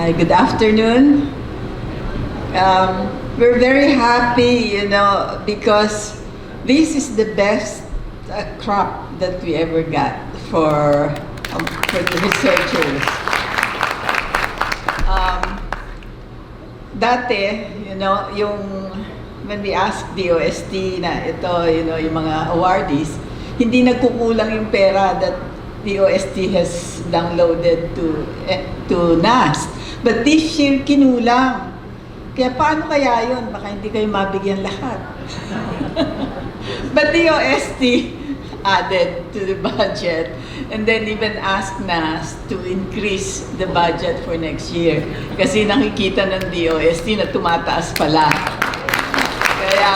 Hi, good afternoon. We're very happy, because this is the best crop that we ever got for the researchers. Dati, when we asked DOST na ito, yung mga awardees, hindi nagkukulang yung pera that DOST has downloaded to NAST. But this year, kinulang. Kaya paano kaya yun? Baka hindi kayo mabigyan lahat. But DOST added to the budget and then even asked NAST to increase the budget for next year. Kasi nakikita ng DOST na tumataas pala. Kaya,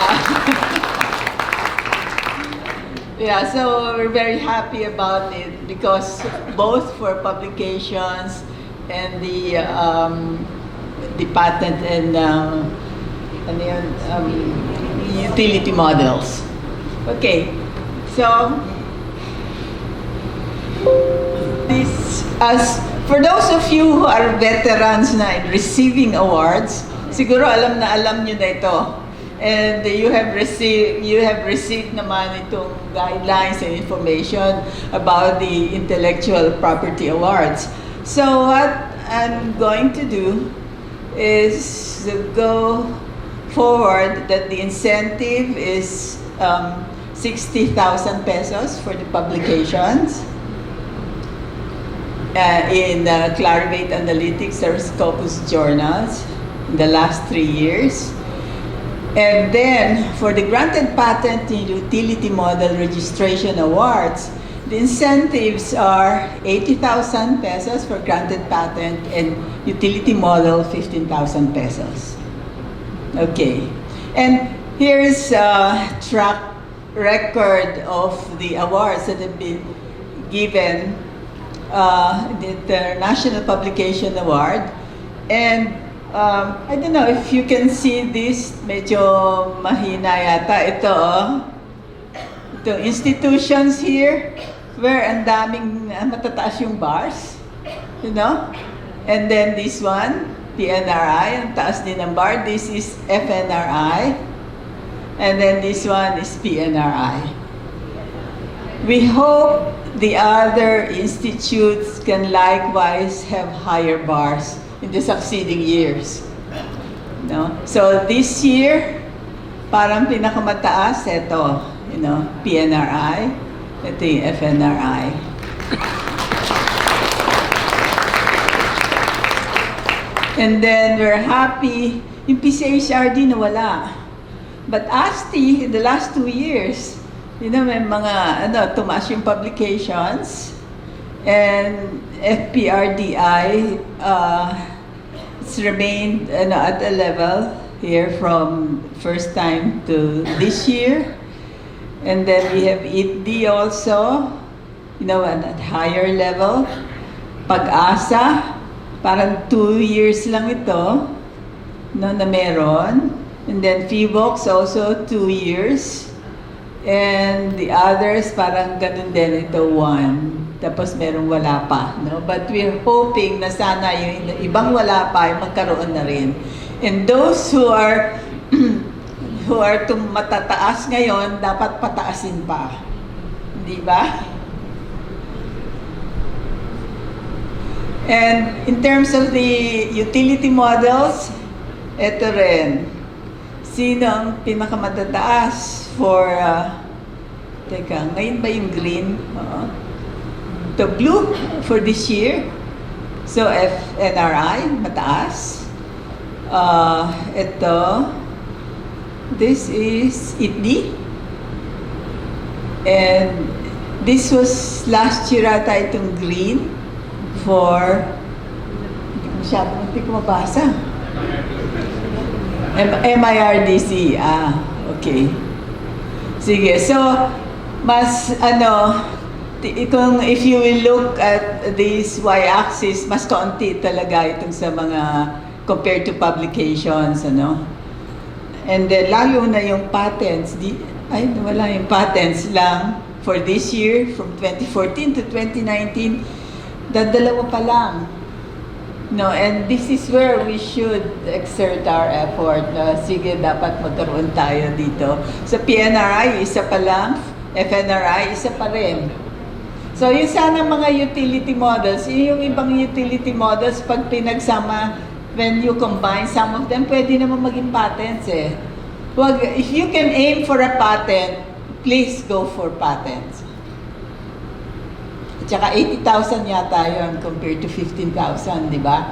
yeah, so we're very happy about it because both for publications and the patent and utility models. Okay, so for those of you who are veterans na in receiving awards, siguro alam nyo na ito. And you have received naman itong guidelines and information about the Intellectual Property Awards. So what I'm going to do is to go forward that the incentive is 60,000 pesos for the publications in Clarivate Analytics or Scopus journals in the last 3 years. And then, for the Granted Patent and Utility Model Registration Awards, the incentives are 80,000 pesos for Granted Patent and Utility Model 15,000 pesos. Okay. And here's a track record of the awards that have been given, the National Publication Award. And I don't know if you can see this, medyo mahina yata ito. Ito, institutions here where ang daming matataas yung bars, and then this one, PNRI, ang taas din ng bar. This is FNRI, and then this one is PNRI. We hope the other institutes can likewise have higher bars in the succeeding years. So this year, parang pinakamataas, ito, PNRI, ito yung FNRI. And then we're happy, yung PCHRD nawala. But ASTI, in the last 2 years, may mga, tumaas yung publications, and FPRDI, it's remained at a level here from first time to this year. And then we have IPD also, at higher level. Pag-asa, parang 2 years lang ito, na meron. And then PHOX also 2 years. And the others, parang ganun din ito, 1. Tapos merong wala pa, But we're hoping na sana yung ibang wala pa ay magkaroon na rin. And those who are matataas ngayon, dapat pataasin pa. Di ba? And in terms of the utility models, ito rin. Sino ang pinakamatataas for, teka, ngayon ba yung green? The blue for this year. So FNRI, mataas. Ito, this is IPD. And this was last year ata itong green for, hindi ko mabasa. MIRDC, okay. Sige, so, mas, if you will look at this y-axis, mas kaunti talaga itong sa mga compared to publications, And then, lalo na yung patents, wala yung patents lang for this year, from 2014 to 2019, dadalawa pa lang. No, and this is where we should exert our effort. Sige, dapat magkaroon tayo dito. Sa PNRI, isa pa lang. FNRI, isa pa rin. So, yung sana mga utility models, yung ibang utility models, pag pinagsama, when you combine some of them, pwede naman maging patents eh. Wag, if you can aim for a patent, please go for patents. At saka 80,000 yata yun compared to 15,000, di ba?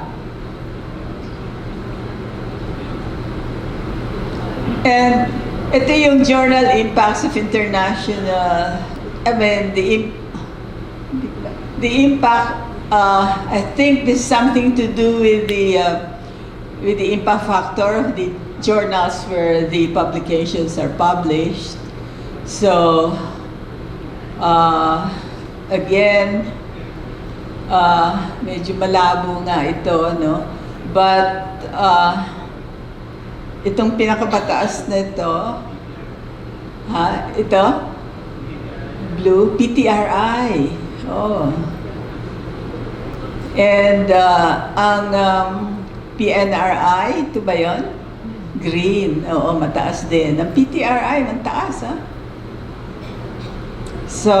And ito yung journal impacts of international, the impact, I think this is something to do with the impact factor of the journals where the publications are published. So, again, medyo malabo nga ito, no? But, itong pinakapataas na ito, ito, blue, PTRI. Oh. And, ang PNRI, ito ba yun? Green. Oo, mataas din. Ang PTRI, mataas, ha? So,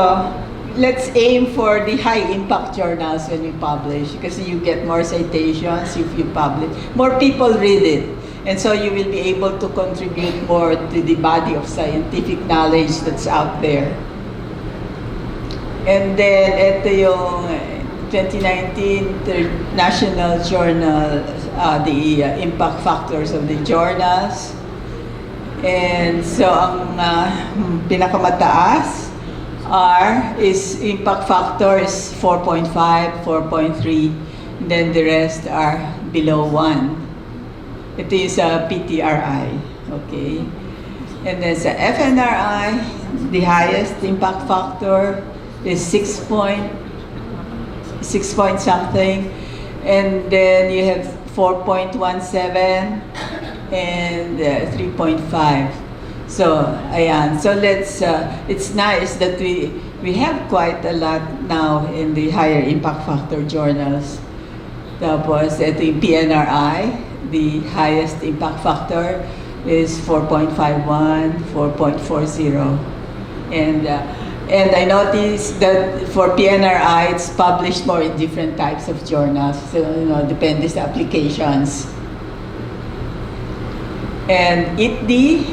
let's aim for the high-impact journals when we publish because you get more citations if you publish. More people read it. And so you will be able to contribute more to the body of scientific knowledge that's out there. And then, ito yung 2019 National Journal, the impact factors of the journals. And so, ang pinakamataas is impact factor is 4.5, 4.3, and then the rest are below 1. Ito yung sa PTRI, okay? And then sa FNRI, the highest impact factor is 6 point something, and then you have 4.17 and 3.5. So, ayan. So let's, it's nice that we have quite a lot now in the higher impact factor journals. Tapos, ito yung PNRI, the highest impact factor is 4.51, 4.40. And I noticed that for PNRI, it's published more in different types of journals. So, depende sa applications. And ITD,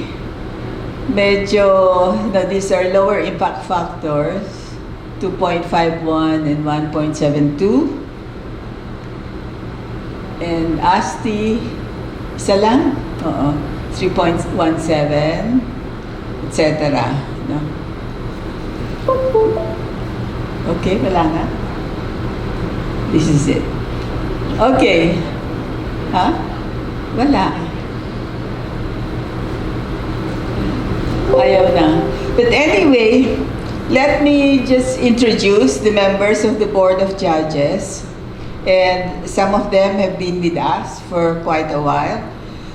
medyo, these are lower impact factors, 2.51 and 1.72. And ASTI, isa lang, 3.17, etc. No? Okay, wala nga. This is it. Okay. Wala. Ayaw na. But anyway, let me just introduce the members of the Board of Judges. And some of them have been with us for quite a while.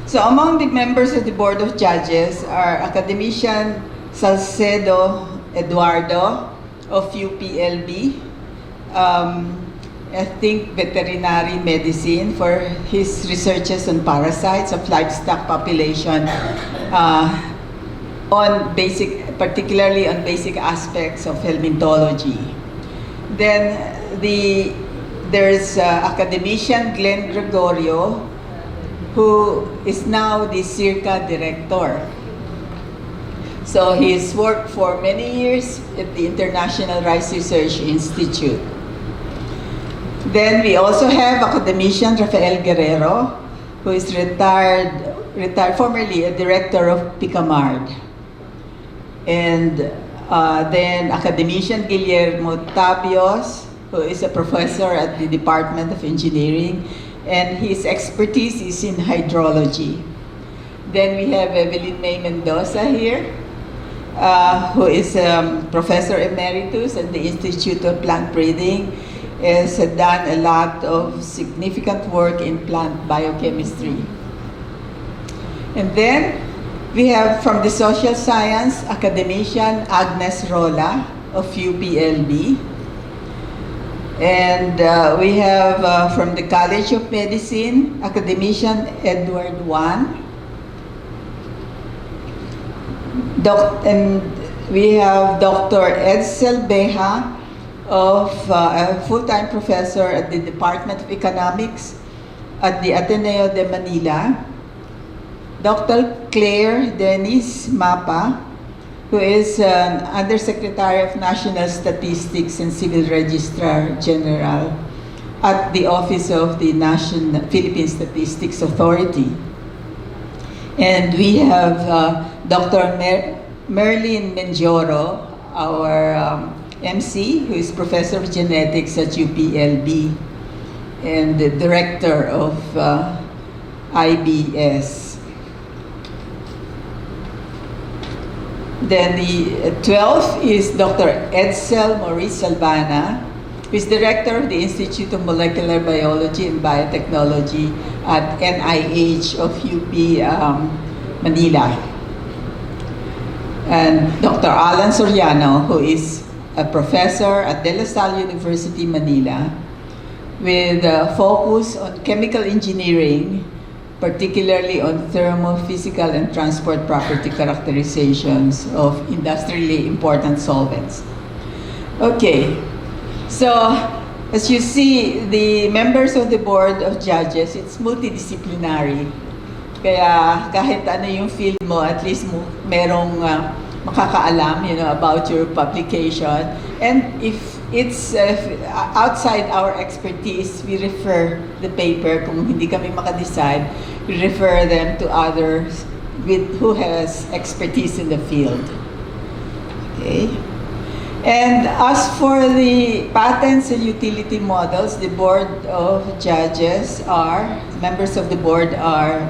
So among the members of the Board of Judges are Academician Salcedo Eduardo of UPLB, I think veterinary medicine for his researches on parasites of livestock population, particularly on basic aspects of helminthology. Then there's academician Glenn Gregorio, who is now the CIRCA director. So he's worked for many years at the International Rice Research Institute. Then we also have academician Rafael Guerrero, who is retired, formerly a director of Picamard. And then academician Guillermo Tapios, who is a professor at the Department of Engineering, and his expertise is in hydrology. Then we have Evelyn May Mendoza here, who is Professor Emeritus at the Institute of Plant Breeding, has done a lot of significant work in plant biochemistry. And then we have from the social science academician Agnes Rola of UPLB. And we have from the College of Medicine, academician Edward Wan. And we have Dr. Edsel Beja, a full-time professor at the Department of Economics at the Ateneo de Manila. Dr. Claire Denise Mapa, who is an Undersecretary of National Statistics and Civil Registrar General at the Office of the National Philippine Statistics Authority. And we have Dr. Merlin Menjoro, our MC, who is Professor of Genetics at UPLB and the Director of IBS. Then the 12th is Dr. Edsel Maurice Salvana, who is Director of the Institute of Molecular Biology and Biotechnology at NIH of UP Manila. And Dr. Alan Soriano, who is a professor at De La Salle University, Manila, with a focus on chemical engineering, particularly on thermophysical and transport property characterizations of industrially important solvents. Okay, so as you see, the members of the Board of Judges, it's multidisciplinary. Kaya kahit ano yung field mo, at least merong makakaalam, about your publication. And if it's outside our expertise, we refer the paper. Kung hindi kami makadecide, we refer them to others who has expertise in the field. Okay. And as for the patents and utility models, the Board of Judges members of the board are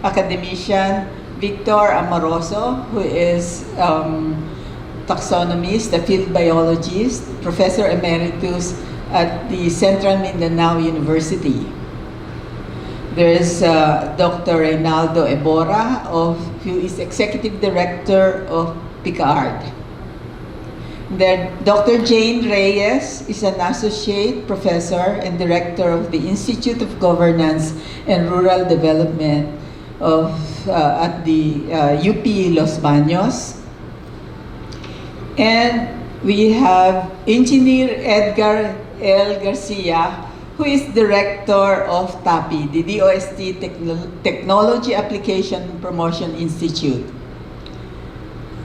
academician Victor Amoroso, who is taxonomist, a field biologist, Professor Emeritus at the Central Mindanao University. There's Dr. Reynaldo Ebora, who is Executive Director of PICARD. Then Dr. Jane Reyes is an Associate Professor and Director of the Institute of Governance and Rural Development at the UP Los Baños. And we have Engineer Edgar L. Garcia, who is Director of TAPI, the DOST Technology Application Promotion Institute.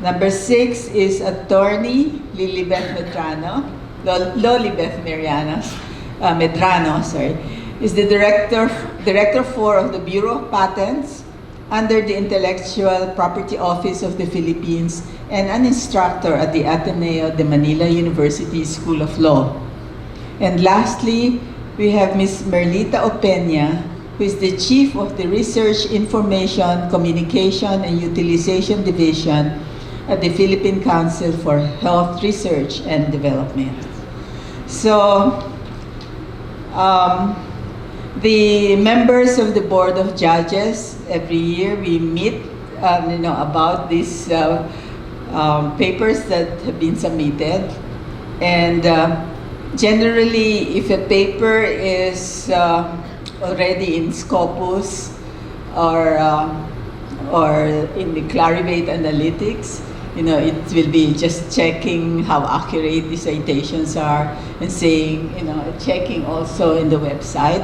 Number 6 is Attorney Lilibeth Medrano, Lolibeth Medrano, is the Director 4 of the Bureau of Patents under the Intellectual Property Office of the Philippines and an instructor at the Ateneo de Manila University School of Law. And lastly, we have Ms. Merlita Opeña, who is the Chief of the Research, Information, Communication, and Utilization Division at the Philippine Council for Health Research and Development. So, the members of the Board of Judges, every year we meet, about these papers that have been submitted. And generally, if a paper is already in Scopus or in the Clarivate Analytics, it will be just checking how accurate the citations are and saying, checking also in the website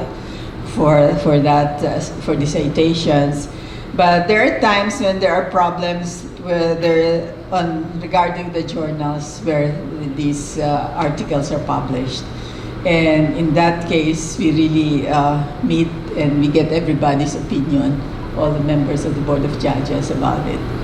for the citations. But there are times when there are problems regarding the journals where these articles are published. And in that case, we really meet and we get everybody's opinion, all the members of the Board of Judges about it.